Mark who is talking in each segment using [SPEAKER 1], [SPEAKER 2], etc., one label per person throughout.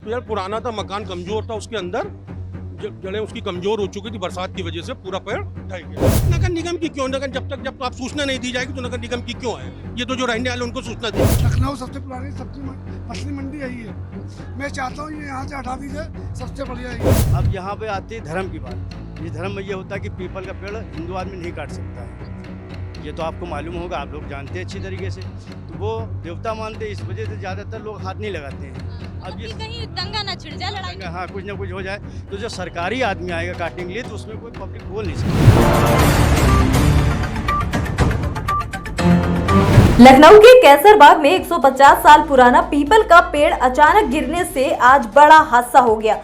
[SPEAKER 1] पेड़ पुराना था, मकान कमजोर था, उसके अंदर जड़ें उसकी कमजोर हो चुकी थी, बरसात की वजह से पूरा पेड़ ढह गया। नगर निगम की क्यों? नगर जब आप सूचना नहीं दी जाएगी तो नगर निगम की क्यों है? ये तो जो रहने वाले उनको सूचना दी।
[SPEAKER 2] लखनऊ सबसे पुरानी सब्जी मछली मंडी यही है। मैं चाहता हूँ ये यहाँ से हटा दी जाए, सबसे बढ़िया है।
[SPEAKER 3] अब यहाँ पे आती है धर्म की बात। ये धर्म में ये होता है कि पीपल का पेड़ हिंदू आदमी नहीं काट सकता है। ये तो आपको मालूम होगा, आप लोग जानते हैं अच्छी तरीके से। तो वो देवता मानते हैं, इस वजह से ज़्यादातर लोग हाथ नहीं लगाते हैं। अब ये
[SPEAKER 4] कहीं दंगा ना छिड़ जाए, लड़ाई
[SPEAKER 3] हाँ कुछ ना कुछ हो जाए तो जो सरकारी आदमी आएगा काटने के लिए तो उसमें कोई पब्लिक बोल नहीं सकती।
[SPEAKER 5] लखनऊ के कैसरबाग में 150 साल पुराना पीपल का पेड़ अचानक गिरने से आज बड़ा हादसा हो गया।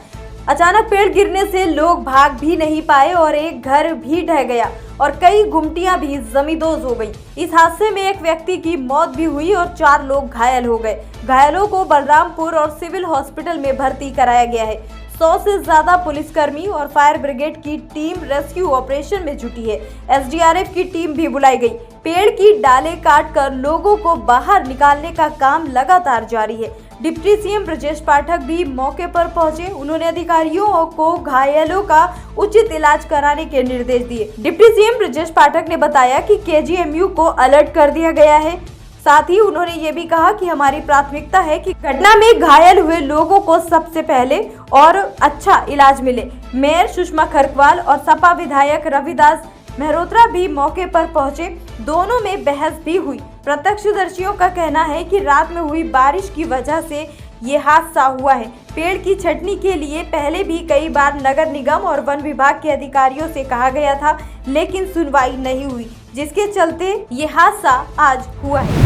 [SPEAKER 5] अचानक पेड़ गिरने से लोग भाग भी नहीं पाए और एक घर भी ढह गया और कई गुमटियां भी जमींदोज हो गई। इस हादसे में एक व्यक्ति की मौत भी हुई और 4 लोग घायल हो गए। घायलों को बलरामपुर और सिविल हॉस्पिटल में भर्ती कराया गया है। 100 से ज्यादा पुलिसकर्मी और फायर ब्रिगेड की टीम रेस्क्यू ऑपरेशन में जुटी है। एसडीआरएफ की टीम भी बुलाई गई। पेड़ की डालें काटकर लोगों को बाहर निकालने का काम लगातार जारी है। डिप्टी सीएम ब्रजेश पाठक भी मौके पर पहुंचे। उन्होंने अधिकारियों को घायलों का उचित इलाज कराने के निर्देश दिए। डिप्टी सीएम ब्रजेश पाठक ने बताया कि केजीएमयू को अलर्ट कर दिया गया है। साथ ही उन्होंने ये भी कहा कि हमारी प्राथमिकता है कि घटना में घायल हुए लोगों को सबसे पहले और अच्छा इलाज मिले। मेयर सुषमा खरकवाल और सपा विधायक रविदास मेहरोत्रा भी मौके पर पहुंचे। दोनों में बहस भी हुई। प्रत्यक्षदर्शियों का कहना है कि रात में हुई बारिश की वजह से ये हादसा हुआ है। पेड़ की छटनी के लिए पहले भी कई बार नगर निगम और वन विभाग के अधिकारियों से कहा गया था, लेकिन सुनवाई नहीं हुई, जिसके चलते ये हादसा आज हुआ है।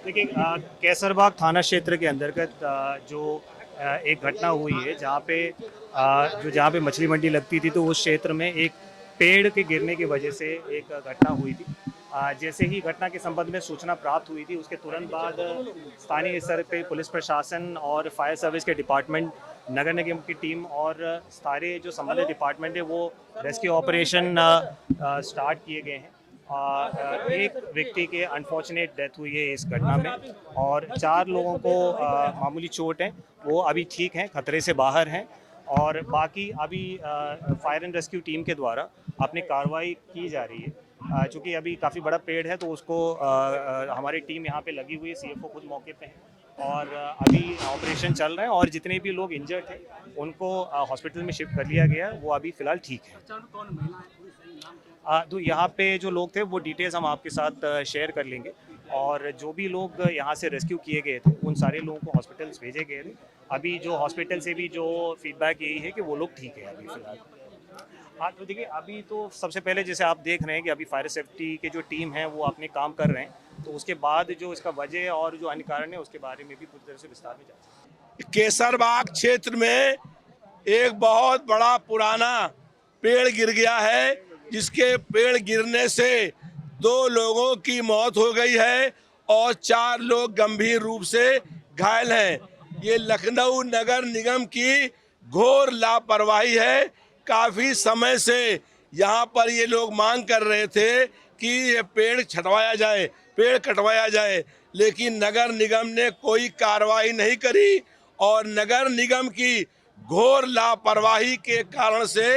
[SPEAKER 6] देखिए, कैसरबाग थाना क्षेत्र के अंतर्गत जो एक घटना हुई है जहाँ पे मछली मंडी लगती थी, तो उस क्षेत्र में एक पेड़ के गिरने की वजह से एक घटना हुई थी। जैसे ही घटना के संबंध में सूचना प्राप्त हुई थी, उसके तुरंत बाद स्थानीय स्तर पे पुलिस प्रशासन और फायर सर्विस के डिपार्टमेंट, नगर निगम की टीम और सारे जो संबंधित डिपार्टमेंट है वो रेस्क्यू ऑपरेशन स्टार्ट किए गए हैं। एक व्यक्ति के अनफॉर्चुनेट डेथ हुई है इस घटना में और 4 लोगों को मामूली चोट है, वो अभी ठीक हैं, खतरे से बाहर हैं। और बाकी अभी फायर एंड रेस्क्यू टीम के द्वारा अपनी कार्रवाई की जा रही है। चूँकि अभी काफ़ी बड़ा पेड़ है तो उसको हमारी टीम यहाँ पे लगी हुई है, सीएफओ खुद मौके पे हैं और अभी ऑपरेशन चल रहा है और जितने भी लोग इंजर्ड थे उनको हॉस्पिटल में शिफ्ट कर लिया गया है, वो अभी फ़िलहाल ठीक है। तो यहाँ पे जो लोग थे वो डिटेल्स हम आपके साथ शेयर कर लेंगे और जो भी लोग यहाँ से रेस्क्यू किए गए थे उन सारे लोगों को हॉस्पिटल्स भेजे गए थे। अभी जो हॉस्पिटल से भी जो फीडबैक यही है कि वो लोग ठीक है अभी फ़िलहाल। हाँ, तो देखिए, अभी तो सबसे पहले जैसे आप देख रहे हैं कि अभी फायर सेफ्टी के जो टीम है वो अपने काम कर रहे हैं, तो उसके बाद जो इसका वजह और जो अन्य कारण है उसके बारे में भी पूरी तरह से विस्तार में जाए।
[SPEAKER 7] कैसरबाग क्षेत्र में एक बहुत बड़ा पुराना पेड़ गिर गया है, जिसके पेड़ गिरने से 2 लोगों की मौत हो गई है और 4 लोग गंभीर रूप से घायल हैं। ये लखनऊ नगर निगम की घोर लापरवाही है। काफ़ी समय से यहाँ पर ये लोग मांग कर रहे थे कि ये पेड़ छटवाया जाए, पेड़ कटवाया जाए, लेकिन नगर निगम ने कोई कार्रवाई नहीं करी और नगर निगम की घोर लापरवाही के कारण से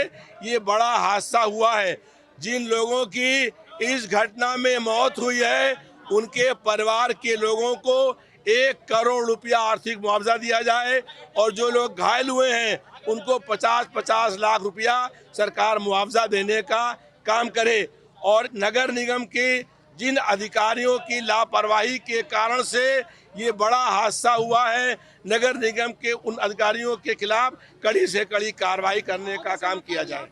[SPEAKER 7] ये बड़ा हादसा हुआ है। जिन लोगों की इस घटना में मौत हुई है उनके परिवार के लोगों को 1 करोड़ रुपया आर्थिक मुआवजा दिया जाए और जो लोग घायल हुए हैं उनको 50-50 लाख रुपया सरकार मुआवजा देने का काम करे। और नगर निगम के जिन अधिकारियों की लापरवाही के कारण से ये बड़ा हादसा हुआ है, नगर निगम के उन अधिकारियों के खिलाफ कड़ी से कड़ी कार्रवाई करने का काम किया जाए।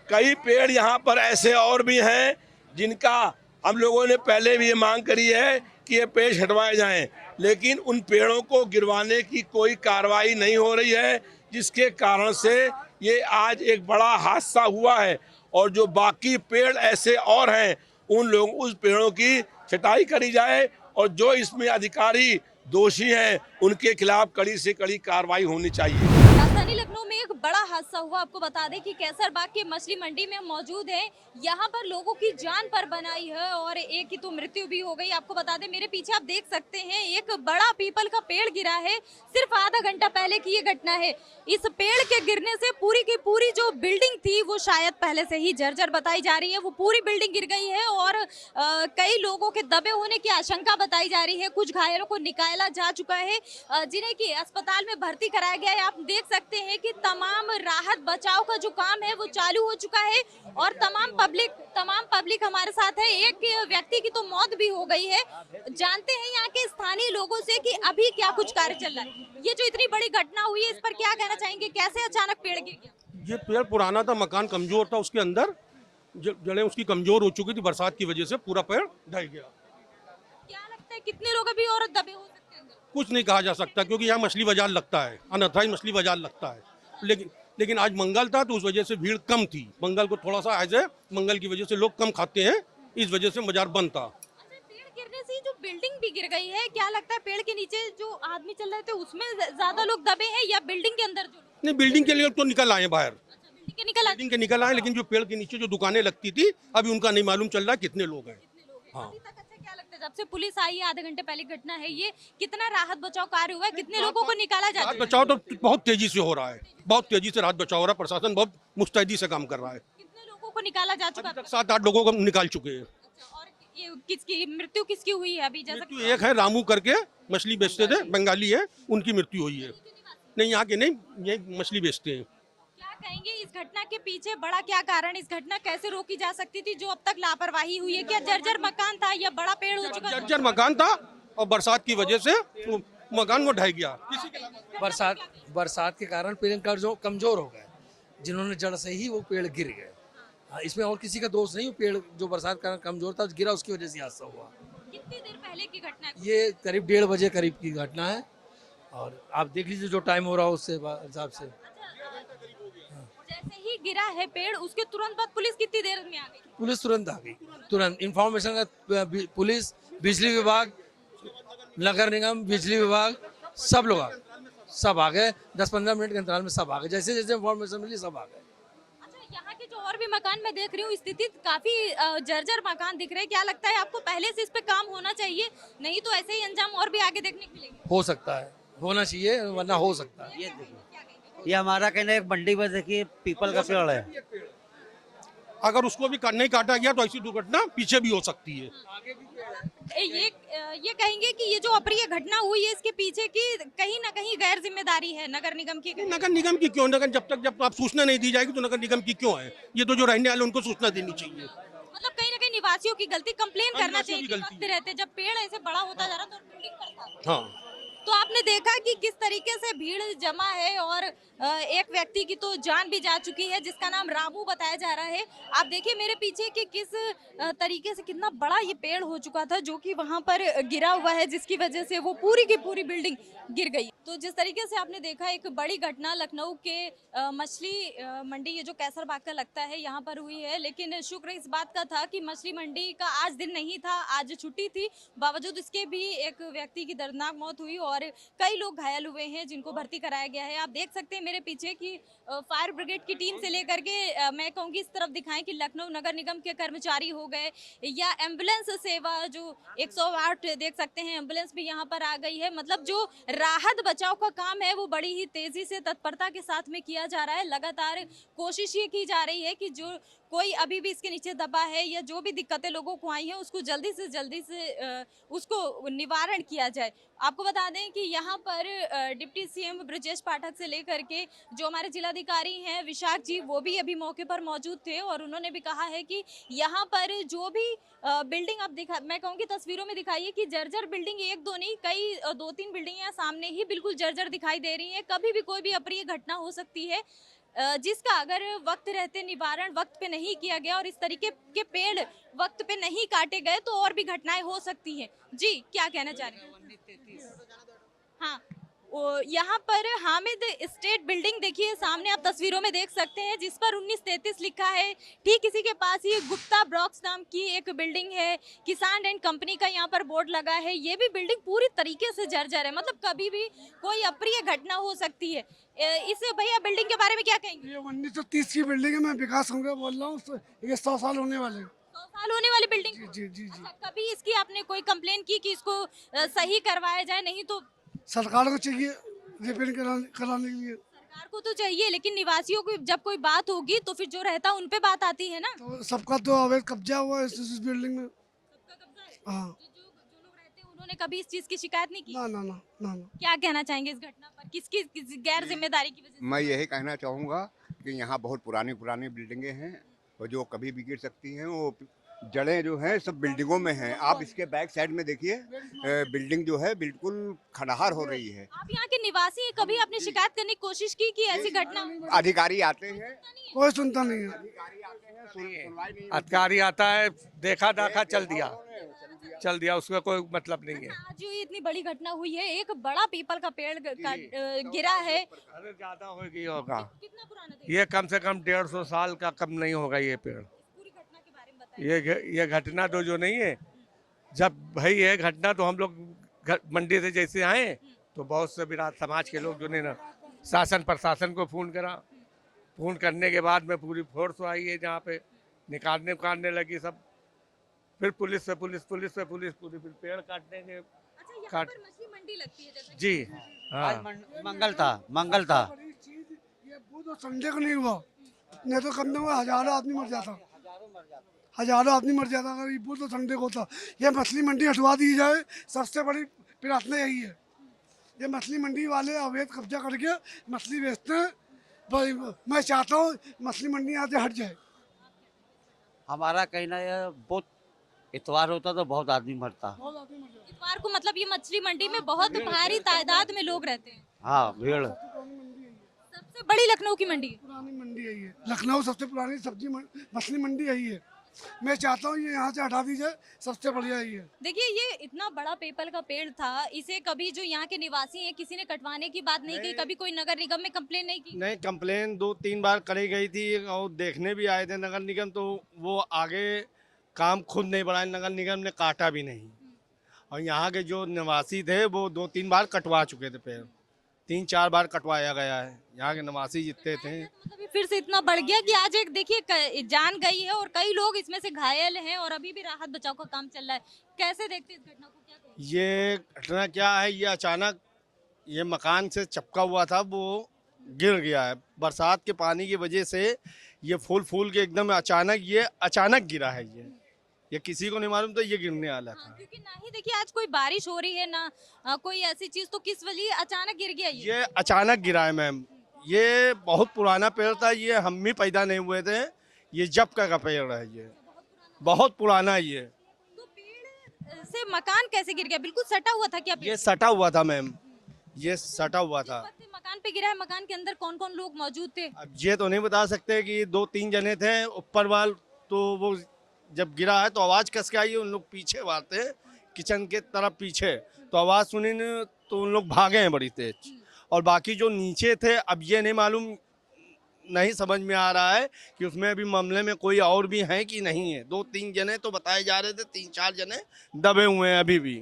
[SPEAKER 7] कई पेड़ यहाँ पर ऐसे और भी हैं जिनका हम लोगों ने पहले भी ये मांग करी है कि ये पेड़ हटवाए जाएं, लेकिन उन पेड़ों को गिरवाने की कोई कार्रवाई नहीं हो रही है, जिसके कारण से ये आज एक बड़ा हादसा हुआ है। और जो बाकी पेड़ ऐसे और हैं उस पेड़ों की छटाई करी जाए और जो इसमें अधिकारी दोषी हैं उनके खिलाफ कड़ी से कड़ी कार्रवाई होनी चाहिए।
[SPEAKER 4] लखनऊ में एक बड़ा हादसा हुआ। आपको बता दें कि कैसरबाग के मछली मंडी में मौजूद है। यहाँ पर लोगों की जान पर बनाई है और एक की तो मृत्यु भी हो गई। आपको बता दें, मेरे पीछे आप देख सकते हैं एक बड़ा पीपल का पेड़ गिरा है। सिर्फ आधा घंटा पहले की ये घटना है। इस पेड़ के गिरने से पूरी की पूरी जो बिल्डिंग थी वो शायद पहले से ही जर्जर बताई जा रही है। वो पूरी बिल्डिंग गिर गई है और कई लोगों के दबे होने की आशंका बताई जा रही है। कुछ घायलों को निकाला जा चुका है, जिन्हें कि अस्पताल में भर्ती कराया गया है। आप देख सकते हैं कि तमाम राहत बचाव का जो काम है वो चालू हो चुका है और तमाम पब्लिक हमारे साथ है। एक व्यक्ति की तो मौत भी हो गई है। जानते हैं यहाँ के स्थानीय लोगों से कि अभी क्या कुछ कार्य चल रहा है। ये जो इतनी बड़ी घटना हुई है, इस पर क्या कहना चाहेंगे? कैसे अचानक पेड़ गिर गया?
[SPEAKER 1] ये पेड़ पुराना था, मकान कमजोर था, उसके अंदर जड़ें उसकी कमजोर हो चुकी थी, बरसात की वजह से पूरा पेड़ ढह गया।
[SPEAKER 4] क्या लगता है कितने लोग अभी और दबे हो सकते हैं?
[SPEAKER 1] कुछ नहीं कहा जा सकता क्योंकि यहाँ मछली बाजार लगता है, अनथाई मछली बाजार लगता है। लेकिन आज मंगल था तो उस वजह से भीड़ कम थी। मंगल को थोड़ा सा ऐसे मंगल की वजह से लोग कम खाते हैं, इस वजह से बाजार बंद था।
[SPEAKER 4] अच्छा, पेड़ गिरने से जो बिल्डिंग भी गिर गई है, क्या लगता है पेड़ के नीचे जो आदमी चल रहे थे उसमें ज्यादा लोग दबे हैं या बिल्डिंग के अंदर जो लोग?
[SPEAKER 1] नहीं, बिल्डिंग के लिए तो निकल आए बाहर,
[SPEAKER 4] बिल्डिंग के निकल आए।
[SPEAKER 1] बिल्डिंग के निकल आए, लेकिन जो पेड़ के नीचे जो दुकानें लगती थी अभी उनका नहीं मालूम चल रहा कितने लोग हैं। हाँ।
[SPEAKER 4] अभी तक अच्छा क्या लगता है, जब से पुलिस आई है, आधे घंटे पहले घटना है ये, कितना राहत बचाव कार्य हुआ है? कितने लोगों को निकाला जा
[SPEAKER 1] राहत
[SPEAKER 4] चुका है?
[SPEAKER 1] बचाव तो बहुत तेजी से हो रहा है, बहुत तेजी से राहत बचाव हो रहा है। प्रशासन बहुत मुस्तैदी से काम कर रहा है।
[SPEAKER 4] कितने लोगों को निकाला जा चुका
[SPEAKER 1] अभी
[SPEAKER 4] है?
[SPEAKER 1] तक 7-8 लोगों को निकाल चुके हैं।
[SPEAKER 4] अच्छा, और ये किसकी मृत्यु किसकी हुई है अभी? जैसा
[SPEAKER 1] मृत्यु एक है, रामू करके मछली बेचते थे, बंगाली है, उनकी मृत्यु हुई है। नहीं, यहाँ के नहीं, ये मछली बेचते हैं।
[SPEAKER 4] क्या कहेंगे इस घटना के पीछे बड़ा क्या कारण? इस घटना कैसे रोकी जा सकती थी जो अब तक लापरवाही हुई है? क्या जर्जर मकान था या बड़ा पेड़ हो चुका था?
[SPEAKER 1] जर्जर मकान था और बरसात की वजह से वो मकान वो ढह गया।
[SPEAKER 8] बरसात के कारण पेड़ का जो कमजोर हो गए, जिन्होंने जड़ से ही वो पेड़ गिर गए। हाँ, इसमें और किसी का दोष नहीं। वो पेड़ जो बरसात का कमजोर था गिरा, उसकी वजह से हादसा हुआ।
[SPEAKER 4] कितनी देर पहले की घटना है?
[SPEAKER 8] ये करीब 1:30 बजे करीब की घटना है और आप देख लीजिए जो टाइम हो रहा है उससे हिसाब से।
[SPEAKER 4] जैसे ही गिरा है पेड़, उसके तुरंत बाद पुलिस कितनी देर में आ गई?
[SPEAKER 8] पुलिस तुरंत आ गई, तुरंत इंफॉर्मेशन का पुलिस, बिजली विभाग, नगर निगम, बिजली विभाग, सब लोग सब आ गए। 10-15 मिनट के अंतराल में सब आ गए। जैसे जैसे इंफॉर्मेशन मिली सब आ गए।
[SPEAKER 4] अच्छा, यहाँ के जो और भी मकान मैं देख रही हूँ, स्थिति काफी जर्जर मकान दिख रहे हैं। क्या लगता है आपको पहले से इस पे काम होना चाहिए? नहीं तो ऐसे ही अंजाम और भी आगे देखने को मिलेंगे।
[SPEAKER 8] हो सकता है, होना चाहिए, वरना हो सकता है।
[SPEAKER 9] ये देखिए, ये हमारा कहना है एक मंडी में देखिए पीपल का पेड़ है।
[SPEAKER 1] अगर उसको भी नहीं काटा गया तो ऐसी दुर्घटना पीछे भी हो सकती है।
[SPEAKER 4] ये कहेंगे कि ये जो अप्रिय घटना हुई है, इसके पीछे की कहीं ना कहीं गैर जिम्मेदारी है नगर निगम की।
[SPEAKER 1] नगर निगम की क्यों? नगर जब आप सूचना नहीं दी जाएगी तो नगर निगम की क्यों है? ये तो जो रहने वाले उनको सूचना देनी चाहिए।
[SPEAKER 4] मतलब कहीं ना कहीं निवासियों की गलती, कंप्लेन करना
[SPEAKER 1] निवासियों
[SPEAKER 4] चाहिए
[SPEAKER 1] की
[SPEAKER 4] कि
[SPEAKER 1] गलती
[SPEAKER 4] वक्त रहते जब पेड़ ऐसे बड़ा होता जा रहा तो बिल्डिंग करता।
[SPEAKER 1] हाँ,
[SPEAKER 4] तो आपने देखा कि किस तरीके से भीड़ जमा है और एक व्यक्ति की तो जान भी जा चुकी है जिसका नाम रामू बताया जा रहा है। आप देखिए मेरे पीछे कि किस तरीके से कितना बड़ा ये पेड़ हो चुका था जो कि वहां पर गिरा हुआ है, जिसकी वजह से वो पूरी की पूरी बिल्डिंग गिर गई। तो जिस तरीके से आपने देखा, एक बड़ी घटना लखनऊ के मछली मंडी, ये जो कैसरबाग का लगता है, यहाँ पर हुई है। लेकिन शुक्र इस बात का था कि मछली मंडी का आज दिन नहीं था, आज छुट्टी थी। बावजूद इसके भी एक व्यक्ति की दर्दनाक मौत हुई और कई लोग घायल हुए हैं जिनको भर्ती कराया गया है। आप देख सकते हैं मेरे पीछे कि फायर ब्रिगेड की टीम से लेकर के मैं कहूँगी इस तरफ दिखाएं कि लखनऊ नगर निगम के कर्मचारी हो गए या एम्बुलेंस सेवा जो 108 देख सकते हैं, एम्बुलेंस भी यहाँ पर आ गई है। मतलब जो राहत बचाव का काम है वो बड़ी ही तेजी से, तत्परता के साथ में किया जा रहा है। लगातार कोशिश ये की जा रही है कि जो कोई अभी भी इसके नीचे दबा है या जो भी दिक्कतें लोगों को आई हैं उसको जल्दी से उसको निवारण किया जाए। आपको बता दें कि यहाँ पर डिप्टी सीएम ब्रजेश पाठक से लेकर के जो हमारे जिलाधिकारी हैं विशाख जी, वो भी अभी मौके पर मौजूद थे और उन्होंने भी कहा है कि यहाँ पर जो भी बिल्डिंग आप मैं कहूँगी तस्वीरों में दिखाइए कि जर्जर बिल्डिंग एक दो नहीं, कई 2-3 बिल्डिंगें सामने ही बिल्कुल जर्जर दिखाई दे रही हैं। कभी भी कोई भी अप्रिय घटना हो सकती है जिसका अगर वक्त रहते निवारण वक्त पे नहीं किया गया और इस तरीके के पेड़ वक्त पे नहीं काटे गए तो और भी घटनाएं हो सकती हैं। जी, क्या कहना चाह रहे हैं? हाँ, यहाँ पर हामिद स्टेट बिल्डिंग देखिए, सामने आप तस्वीरों में देख सकते हैं, जिस पर 1933 लिखा है। ठीक इसी के पास ही गुप्ता ब्रॉक्स नाम की एक बिल्डिंग है, किसान एंड कंपनी का यहाँ पर बोर्ड लगा है। ये भी बिल्डिंग पूरी तरीके से जर्जर है, मतलब कभी भी कोई अप्रिय घटना हो सकती है। इस भैया बिल्डिंग के बारे में क्या कहेंगे?
[SPEAKER 2] ये 1930 की बिल्डिंग है, मैं विकास होंगे बोल रहा हूँ, ये 100 साल होने वाले हैं।
[SPEAKER 4] 100 साल होने वाली बिल्डिंग।
[SPEAKER 2] जी जी जी जी।
[SPEAKER 4] अच्छा, कभी इसकी आपने कोई कंप्लेन की कि इसको सही करवाया जाए? नहीं तो
[SPEAKER 2] सरकार को चाहिए रिपेयरिंग कराने के लिए।
[SPEAKER 4] सरकार को तो चाहिए, लेकिन निवासियों की जब कोई बात होगी तो फिर जो रहता उन पे बात आती है ना।
[SPEAKER 2] तो सबका तो अवैध कब्जा हुआ है इस बिल्डिंग में।
[SPEAKER 4] सबका कब्जा है।
[SPEAKER 2] हाँ।
[SPEAKER 4] जो लोग रहते हैं उन्होंने कभी इस चीज की शिकायत नहीं की?
[SPEAKER 2] ना ना ना ना ना।
[SPEAKER 4] क्या कहना चाहेंगे इस घटना पर? किसकी गैर जिम्मेदारी की वजह से?
[SPEAKER 10] मैं यही कहना चाहूँगा कि यहाँ बहुत पुरानी पुरानी बिल्डिंगें हैं और जो कभी भी गिर सकती हैं। वो जड़ें जो हैं सब बिल्डिंगों में हैं। आप इसके बैक साइड में देखिए, बिल्डिंग जो है बिल्कुल खंडहर हो रही है।
[SPEAKER 4] आप यहाँ के निवासी हैं, कभी आपने शिकायत करने की कोशिश की कि ऐसी घटना हो?
[SPEAKER 10] अधिकारी आते हैं,
[SPEAKER 2] कोई सुनता नहीं है।
[SPEAKER 10] अधिकारी आते हैं, सुनवाई नहीं
[SPEAKER 11] अधिकारी आता है, देखा दाखा चल दिया, उसका कोई मतलब नहीं है।
[SPEAKER 4] आज जो ये इतनी बड़ी घटना हुई है, एक बड़ा पीपल का पेड़ गिरा है।
[SPEAKER 11] अरे ज्यादा होगा,
[SPEAKER 4] कितना पुराना था
[SPEAKER 11] ये कम से कम 150 साल का कम नहीं होगा ये पेड़।
[SPEAKER 4] पूरी घटना के बारे में बताइए।
[SPEAKER 11] ये घटना तो जो नहीं है, जब भाई ये घटना तो हम लोग मंडी से जैसे आए तो बहुत से विराट समाज के लोग जो ने ना शासन प्रशासन को फोन करा। फोन करने के बाद में पूरी फोर्स आई है, जहाँ पे निकालने लगी सब। फिर पुलिस पूरी फिर पेड़ काटने के
[SPEAKER 4] अच्छा, यहाँ पर मछली मंडी लगती है जैसा
[SPEAKER 11] जी हाँ।
[SPEAKER 9] आज मंगल था।
[SPEAKER 2] बड़ी चीज ये बुध और संडे को नहीं हुआ, नहीं तो कम से कम हजारों आदमी मर जाता। अगर ये बुध और संडे को होता। ये मछली मंडी हटवा दी जाए, सबसे बड़ी प्रार्थना यही है। ये मछली मंडी वाले अवैध कब्जा करके मछली बेचते हैं। मैं चाहता हूँ मछली मंडी यहाँ से हट जाए।
[SPEAKER 9] हमारा कहना है बहुत इतवार होता तो बहुत आदमी मरता।
[SPEAKER 4] इतवार को मतलब ये मछली मंडी में बहुत भारी तादाद में लोग रहते हैं।
[SPEAKER 9] हाँ, भीड़।
[SPEAKER 4] सबसे बड़ी लखनऊ की मंडी है।
[SPEAKER 2] पुरानी मंडी यही है, लखनऊ सबसे पुरानी मछली मंडी यही है। मैं चाहता हूँ ये यहाँ से हटा दी जाए, सबसे बढ़िया यही है।
[SPEAKER 4] देखिए, ये इतना बड़ा पीपल का पेड़ था, इसे कभी जो यहाँ के निवासी हैं किसी ने कटवाने की बात नहीं की? कभी कोई नगर निगम में कंप्लेन नहीं की?
[SPEAKER 3] नहीं, कंप्लेन 2-3 बार करी गई थी और देखने भी आए थे नगर निगम, तो वो आगे काम खुद नहीं बढ़ाए, नगर निगम ने काटा भी नहीं। और यहाँ के जो निवासी थे वो 2-3 बार कटवा चुके थे पेड़, 3-4 बार कटवाया गया है। यहाँ के निवासी जितने थे,
[SPEAKER 4] मतलब फिर से इतना बढ़ गया कि आज एक देखिए जान गई है और कई लोग इसमें से घायल हैं और अभी भी राहत बचाव का काम चल रहा है। कैसे देखते हैं इस घटना को? क्या कहेंगे?
[SPEAKER 3] ये घटना क्या है, ये अचानक ये मकान से चिपका हुआ था, वो गिर गया है। बरसात के पानी की वजह से ये फूल के एकदम अचानक गिरा है। ये किसी को नहीं मालूम था ये गिरने वाला था।
[SPEAKER 4] क्योंकि ना ही देखिए आज कोई बारिश हो रही है ना कोई ऐसी चीज, तो किस वजह अचानक गिर गया
[SPEAKER 3] ये अचानक गिरा है मैम। ये बहुत पुराना पेड़ था, ये हम भी पैदा नहीं हुए थे। ये जब का पेड़ है, ये बहुत पुराना है। ये
[SPEAKER 4] तो पेड़ से मकान कैसे गिर गया? बिल्कुल सटा हुआ था क्या पेड़?
[SPEAKER 3] ये सटा हुआ था मैम, ये सटा हुआ था।
[SPEAKER 4] मकान पे गिरा है, मकान के अंदर कौन कौन लोग मौजूद थे?
[SPEAKER 3] अब ये तो नहीं बता सकते कि 2-3 जने थे ऊपर वाल, तो वो जब गिरा है तो आवाज़ कस के आई, उन लोग पीछे वाले किचन के तरफ पीछे, तो आवाज़ सुनी तो उन लोग भागे हैं बड़ी तेज। और बाकी जो नीचे थे, अब ये नहीं मालूम, नहीं समझ में आ रहा है कि उसमें अभी मामले में कोई और भी हैं कि नहीं है। 2-3 जने तो बताए जा रहे थे, 3-4 जने दबे हुए हैं, अभी भी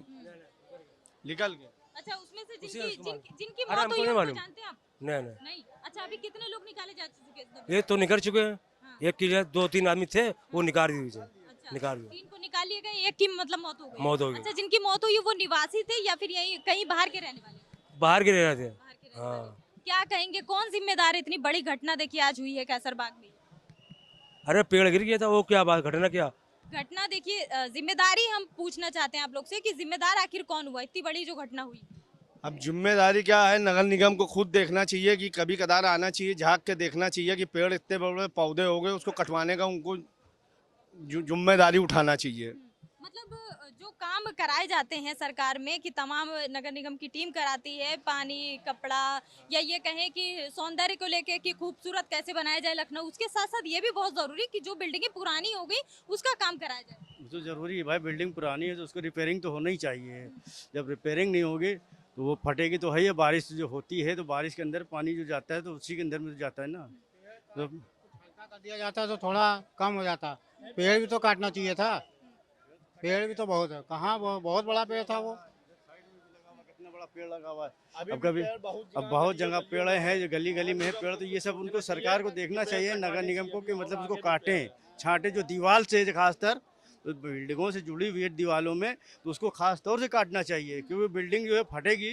[SPEAKER 3] निकल गए।
[SPEAKER 4] अच्छा, उसमें से जिनकी मौत हुई है वो जानते हैं आप? नहीं। अच्छा, अभी कितने लोग निकाले जा चुके हैं?
[SPEAKER 8] ये तो निकल चुके हैं। एक की 2-3 आदमी थे, वो निकाल दिए।
[SPEAKER 4] अच्छा, 3 को निकाल लिए गए, एक की मतलब मौत हो गई।
[SPEAKER 8] गई।
[SPEAKER 4] अच्छा, जिनकी मौत हुई वो निवासी थे या फिर यही कहीं बाहर के रहने वाले?
[SPEAKER 8] बाहर के रह रहे थे।
[SPEAKER 4] हाँ। क्या कहेंगे, कौन जिम्मेदार है? इतनी बड़ी घटना देखिए आज हुई है कैसरबाग में।
[SPEAKER 8] अरे पेड़ गिर गया था, वो क्या बात, घटना क्या?
[SPEAKER 4] घटना देखिए, जिम्मेदारी हम पूछना चाहते हैं आप लोग से कि जिम्मेदार आखिर कौन हुआ इतनी बड़ी जो घटना हुई?
[SPEAKER 3] अब जिम्मेदारी क्या है, नगर निगम को खुद देखना चाहिए कि कभी कदार आना चाहिए, झांक के देखना चाहिए कि पेड़ इतने बड़े पौधे हो गए, उसको कटवाने का उनको जिम्मेदारी उठाना चाहिए।
[SPEAKER 4] मतलब जो काम कराए जाते हैं सरकार में कि तमाम नगर निगम की टीम कराती है, पानी, कपड़ा, या ये कहें कि सौंदर्य को लेके कि खूबसूरत कैसे बनाया जाए लखनऊ, उसके साथ साथ ये भी बहुत जरूरी कि जो बिल्डिंगें पुरानी हो गई उसका काम कराया जाए।
[SPEAKER 3] तो जरूरी है भाई, बिल्डिंग पुरानी है तो उसको रिपेयरिंग तो होना ही चाहिए। जब रिपेयरिंग नहीं होगी तो वो फटेगी तो है ही। बारिश जो होती है तो बारिश के अंदर पानी जो जाता है तो उसी के अंदर में जाता है ना। तो
[SPEAKER 12] कर दिया जाता तो थोड़ा कम हो जाता। पेड़ भी तो काटना चाहिए था, पेड़ भी तो बहुत है। कहाँ वो बहुत बड़ा पेड़ था वो,
[SPEAKER 3] कितना बड़ा पेड़ लगा हुआ है। अब बहुत जगह पेड़ हैं जो गली गली में है पेड़, तो ये सब उनको सरकार को देखना चाहिए, नगर निगम को, कि मतलब उसको काटें छांटे। जो दीवार से खासकर तो बिल्डिंगों से जुड़ी हुई है दीवारों में, तो उसको खास तौर से काटना चाहिए, क्योंकि बिल्डिंग जो है फटेगी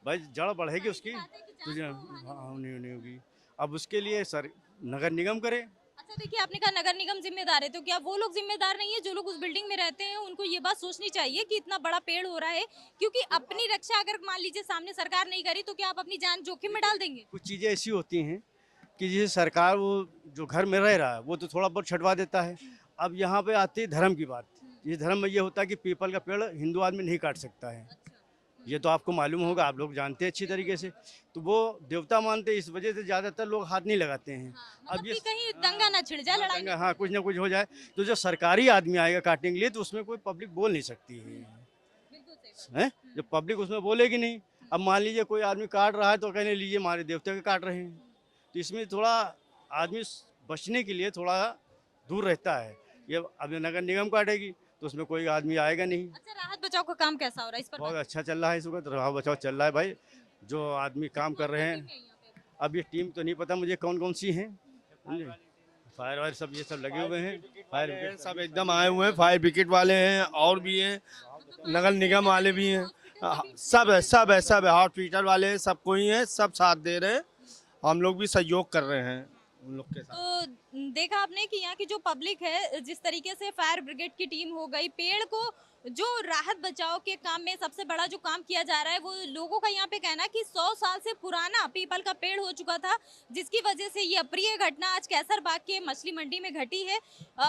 [SPEAKER 3] भाई, जड़ बढ़ेगी उसकी तो नहीं होगी। अब उसके लिए सर नगर निगम करे।
[SPEAKER 4] अच्छा देखिए, आपने कहा नगर निगम जिम्मेदार है, तो क्या वो लोग जिम्मेदार नहीं है जो लोग उस बिल्डिंग में रहते हैं? उनको ये बात सोचनी चाहिए कि इतना बड़ा पेड़ हो रहा है, क्योंकि अपनी रक्षा अगर मान लीजिए सामने सरकार नहीं करी तो क्या आप अपनी जान जोखिम में डाल देंगे?
[SPEAKER 3] कुछ चीज़ें ऐसी होती हैं कि जैसे सरकार वो जो घर में रह रहा है वो तो थोड़ा बहुत छटवा देता है। अब यहाँ पे आती है धर्म की बात। ये धर्म में ये होता है कि पीपल का पेड़ हिंदू आदमी नहीं काट सकता है। ये तो आपको मालूम होगा, आप लोग जानते हैं अच्छी तरीके से। तो वो देवता मानते, इस वजह से ज़्यादातर लोग हाथ नहीं लगाते हैं।
[SPEAKER 4] मतलब कि कहीं दंगा ना छिड़ जाए, लड़ाई
[SPEAKER 3] दंगा, हाँ, कुछ ना कुछ हो जाए। तो जो सरकारी आदमी आएगा काटने के लिए तो उसमें कोई पब्लिक बोल नहीं सकती है। जब पब्लिक उसमें बोलेगी नहीं, अब मान लीजिए कोई आदमी काट रहा है तो कहने लीजिए हमारे देवता के काट रहे हैं, तो इसमें थोड़ा आदमी बचने के लिए थोड़ा दूर रहता है। ये अब नगर निगम काटेगी तो उसमें कोई आदमी आएगा नहीं।
[SPEAKER 4] अच्छा, राहत बचाव का काम कैसा हो रहा है इस पर?
[SPEAKER 3] बहुत अच्छा चल रहा है इस वक्त, राहत बचाव चल रहा है भाई। जो आदमी काम कर रहे हैं, अब ये टीम तो नहीं पता मुझे कौन कौन सी हैं, फायर वायर सब ये सब लगे हुए हैं। फायर ब्रिगेड
[SPEAKER 11] सब एकदम आए हुए हैं, फायर ब्रिगेड वाले हैं और भी हैं, नगर निगम वाले भी हैं, सब है हॉस्पिटल वाले, सब कोई हैं, सब साथ दे रहे हैं। हम लोग भी सहयोग कर रहे हैं उन लोग के साथ।
[SPEAKER 4] तो देखा आपने कि यहाँ की जो पब्लिक है, जिस तरीके से फायर ब्रिगेड की टीम हो गई, पेड़ को जो राहत बचाव के काम में सबसे बड़ा जो काम किया जा रहा है, वो लोगों का यहाँ पे कहना कि 100 साल से पुराना पीपल का पेड़ हो चुका था, जिसकी वजह से ये अप्रिय घटना आज कैसरबाग के मछली मंडी में घटी है।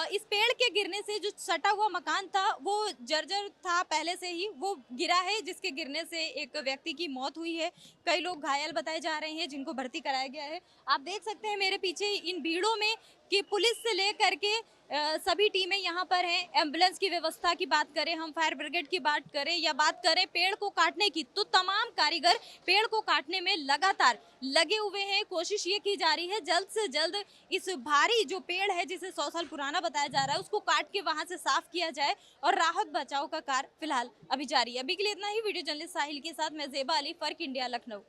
[SPEAKER 4] इस पेड़ के गिरने से जो सटा हुआ मकान था वो जर्जर था पहले से ही, वो गिरा है, जिसके गिरने से एक व्यक्ति की मौत हुई है। कई लोग घायल बताए जा रहे हैं जिनको भर्ती कराया गया है। आप देख सकते हैं मेरे पीछे इन भीड़ों में कि पुलिस से लेकर के सभी टीमें यहाँ पर हैं। एम्बुलेंस की व्यवस्था की बात करें, हम फायर ब्रिगेड की बात करें या बात करें पेड़ को काटने की, तो तमाम कारीगर पेड़ को काटने में लगातार लगे हुए हैं। कोशिश ये की जा रही है जल्द से जल्द इस भारी जो पेड़ है, जिसे 100 साल पुराना बताया जा रहा है, उसको काट के वहां से साफ किया जाए और राहत बचाव का कार्य फिलहाल अभी जारी है। अभी के लिए इतना ही। वीडियो जर्नलिस्ट साहिल के साथ मैं ज़ेबा अली, फर्क इंडिया, लखनऊ।